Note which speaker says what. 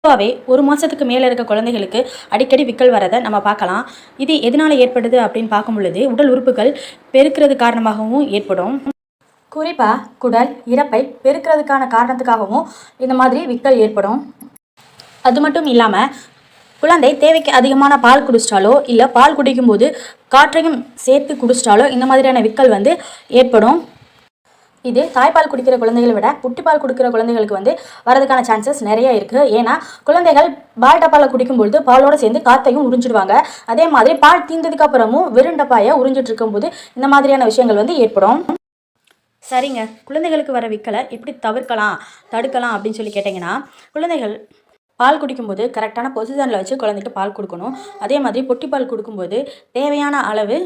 Speaker 1: பொதுவாகவே ஒரு மாதத்துக்கு மேலே இருக்க குழந்தைகளுக்கு அடிக்கடி விக்கல் வரதை நம்ம பார்க்கலாம். இது எதனால் ஏற்படுது அப்படின்னு பார்க்கும் பொழுது உடல் உறுப்புகள் பெருக்கிறது காரணமாகவும் ஏற்படும். குறிப்பாக குடல் இறப்பை பெருக்கிறதுக்கான காரணத்துக்காகவும் இந்த மாதிரி விக்கல் ஏற்படும். அது மட்டும் இல்லாமல் குழந்தை தேவைக்கு அதிகமான பால் குடிச்சிட்டாலோ இல்லை பால் குடிக்கும்போது காற்றையும் சேர்த்து குடிச்சிட்டாலோ இந்த மாதிரியான விக்கல் ஏற்படும். இது தாய்ப்பால் குடிக்கிற குழந்தைகளை விட புட்டிப்பால் கொடுக்குற குழந்தைகளுக்கு வரதுக்கான சான்சஸ் நிறைய இருக்குது. ஏன்னா குழந்தைகள் பால் டப்பாவில் குடிக்கும்பொழுது பாலோடு சேர்ந்து காற்றையும் உறிஞ்சிடுவாங்க. அதே மாதிரி பால் தீர்ந்ததுக்கு அப்புறமும் வெறும் டப்பாயை உறிஞ்சிட்டு இருக்கும்போது இந்த மாதிரியான விஷயங்கள் ஏற்படும். சரிங்க, குழந்தைகளுக்கு வர விக்கலை எப்படி தடுக்கலாம் அப்படின்னு சொல்லி கேட்டிங்கன்னா, குழந்தைகள் பால் குடிக்கும்போது கரெக்டான பொசிஷனில் வச்சு குழந்தைக்கு பால் கொடுக்கணும். அதே மாதிரி பொட்டிப்பால் கொடுக்கும்போது தேவையான அளவு